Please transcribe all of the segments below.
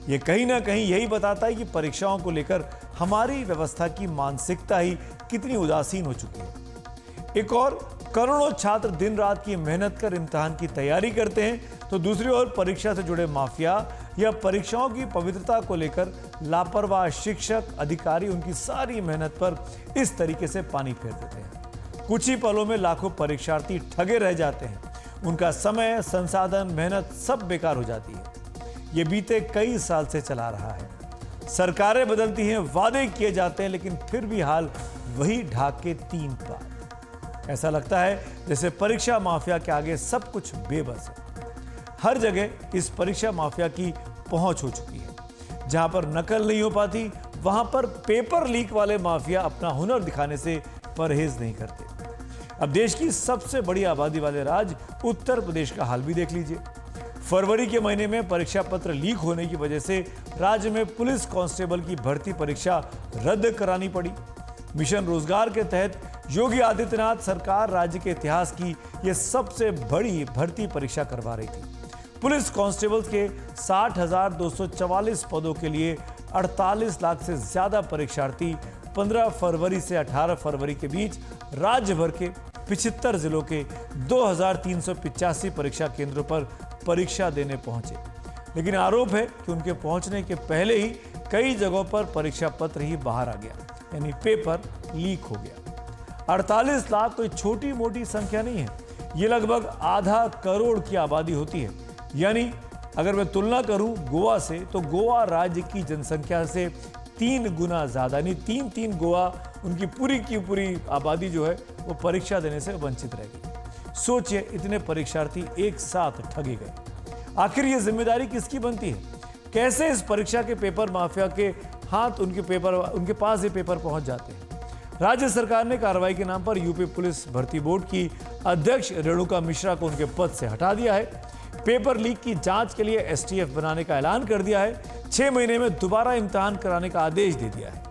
ये कहीं ना कहीं यही बताता है कि परीक्षाओं को लेकर हमारी व्यवस्था की मानसिकता ही कितनी उदासीन हो चुकी है। एक और करोड़ों छात्र दिन रात की मेहनत कर इम्तिहान की तैयारी करते हैं, तो दूसरी ओर परीक्षा से जुड़े माफिया या परीक्षाओं की पवित्रता को लेकर लापरवाह शिक्षक अधिकारी उनकी सारी मेहनत पर इस तरीके से पानी फेर देते हैं। कुछ ही पलों में लाखों परीक्षार्थी ठगे रह जाते हैं, उनका समय, संसाधन, मेहनत सब बेकार हो जाती है। ये बीते कई साल से चला रहा है। सरकारें बदलती हैं, वादे किए जाते हैं, लेकिन फिर भी हाल वही ढाक के 3 पार। ऐसा लगता है जैसे परीक्षा माफिया के आगे सब कुछ बेबस है। हर जगह इस परीक्षा माफिया की पहुंच हो चुकी है। जहां पर नकल नहीं हो पाती, वहां पर पेपर लीक वाले माफिया अपना हुनर दिखाने से परहेज नहीं करते। अब देश की सबसे बड़ी आबादी वाले राज्य उत्तर प्रदेश का हाल भी देख लीजिए। फरवरी के महीने में परीक्षा पत्र लीक होने की वजह से राज्य में पुलिस कांस्टेबल की भर्ती परीक्षा रद्द करानी पड़ी। मिशन रोजगार के तहत योगी आदित्यनाथ सरकार राज्य के इतिहास की यह सबसे बड़ी भर्ती परीक्षा करवा रही थी। पुलिस कांस्टेबल के 60,244 पदों के लिए 48 लाख से ज्यादा परीक्षार्थी 15 फरवरी से 18 फरवरी के बीच राज्य भर के 75 जिलों के 2,385 परीक्षा केंद्रों पर परीक्षा देने पहुंचे। लेकिन आरोप है कि उनके पहुंचने के पहले ही कई जगहों पर परीक्षा पत्र ही बाहर आ गया, यानी पेपर लीक हो गया। 48 लाख कोई छोटी मोटी संख्या नहीं है, ये लगभग आधा करोड़ की आबादी होती है। यानी अगर मैं तुलना करूं गोवा से, तो गोवा राज्य की जनसंख्या से 3 गुना ज्यादा, यानी 3 गोवा, उनकी पूरी की पूरी आबादी जो है वो परीक्षा देने से वंचित रह गई। सोचिए, इतने परीक्षार्थी एक साथ ठगे गए। आखिर ये जिम्मेदारी किसकी बनती है? कैसे इस परीक्षा के पेपर माफिया के हाथ उनके पास ये पेपर पहुंच जाते हैं? राज्य सरकार ने कार्रवाई के नाम पर यूपी पुलिस भर्ती बोर्ड की अध्यक्ष रेणुका मिश्रा को उनके पद से हटा दिया है। पेपर लीक की जांच के लिए एसटीएफ बनाने का ऐलान कर दिया है। 6 महीने में दोबारा इम्तिहान कराने का आदेश दे दिया है।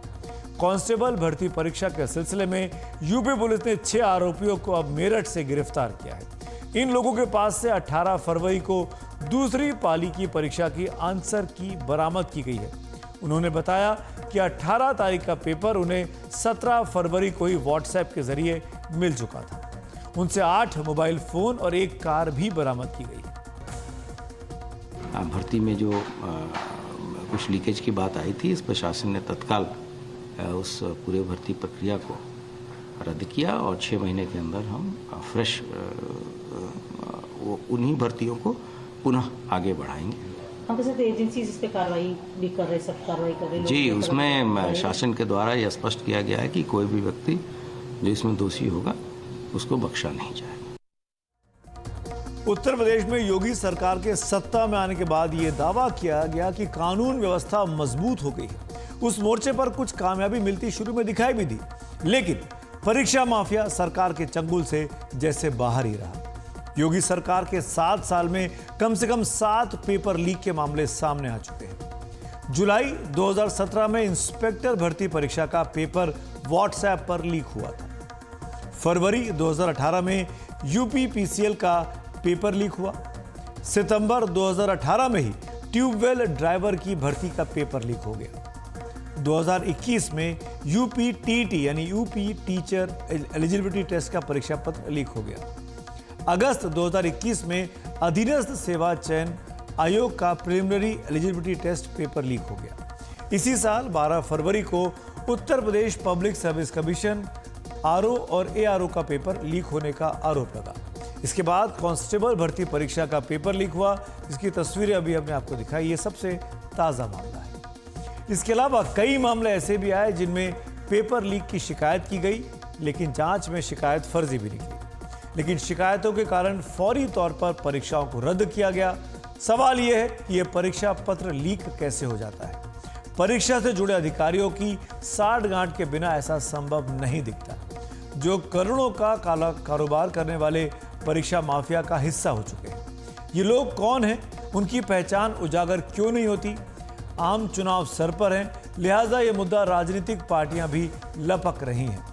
कांस्टेबल भर्ती परीक्षा के सिलसिले में यूपी पुलिस ने 6 आरोपियों को अब मेरठ से गिरफ्तार किया है। इन लोगों के पास से 18 फरवरी को दूसरी पाली की परीक्षा की आंसर की बरामद की गई है। उन्होंने बताया कि 18 तारीख का पेपर उन्हें 17 फरवरी को ही व्हाट्सएप के जरिए मिल चुका था। उनसे 8 मोबाइल फोन और 1 कार भी बरामद की गई। भर्ती में जो कुछ लीकेज की बात आई थी, इस प्रशासन ने तत्काल उस पूरे भर्ती प्रक्रिया को रद्द किया और 6 महीने के अंदर हम फ्रेश उन्हीं भर्तियों को पुनः आगे बढ़ाएंगे। एजेंसी इस पे कार्रवाई भी कर रहे, सब कार्रवाई कर रहे जी, उसमें शासन के द्वारा यह स्पष्ट किया गया है कि कोई भी व्यक्ति जो इसमें दोषी होगा उसको बख्शा नहीं जाएगा। उत्तर प्रदेश में योगी सरकार के सत्ता में आने के बाद यह दावा किया गया कि कानून व्यवस्था मजबूत हो गई है। उस मोर्चे पर कुछ कामयाबी मिलती शुरू में दिखाई भी दी, लेकिन परीक्षा माफिया सरकार के चंगुल से जैसे बाहर ही रहा। योगी सरकार के 7 साल में कम से कम 7 पेपर लीक के मामले सामने आ चुके हैं। जुलाई 2017 में इंस्पेक्टर भर्ती परीक्षा का पेपर व्हाट्सएप पर लीक हुआ था। फरवरी 2018 में यूपीपीसीएल का पेपर लीक हुआ। सितंबर 2018 में ही ट्यूबवेल ड्राइवर की भर्ती का पेपर लीक हो गया। 2021 में यूपी टीटी यानी यूपी टीचर एलिजिबिलिटी टेस्ट का परीक्षा पत्र लीक हो गया। अगस्त 2021 में अधीनस्थ सेवा चयन आयोग का preliminary eligibility test paper leak हो गया। इसी साल 12 फरवरी को Uttar Pradesh public service commission RO और एआरओ का पेपर लीक होने का आरोप लगा। इसके बाद कांस्टेबल भर्ती परीक्षा का पेपर लीक हुआ, जिसकी तस्वीरें अभी हमने आपको दिखाई। ये सबसे ताज़ा मामला है। इसके अलावा कई मामले ऐसे भी आए जिनमें पेपर लीक की शिकायत की गई, लेकिन जांच में शिकायत फर्जी भी निकली। लेकिन शिकायतों के कारण फौरी तौर पर परीक्षाओं को रद्द किया गया। सवाल यह है कि यह परीक्षा पत्र लीक कैसे हो जाता है? परीक्षा से जुड़े अधिकारियों की साठगांठ के बिना ऐसा संभव नहीं दिखता। जो करोड़ों का काला कारोबार करने वाले परीक्षा माफिया का हिस्सा हो चुके हैं। ये लोग कौन हैं? उनकी पहचान उजागर क्यों नहीं होती? आम चुनाव सर पर हैं, लिहाजा ये मुद्दा राजनीतिक पार्टियां भी लपक रही हैं।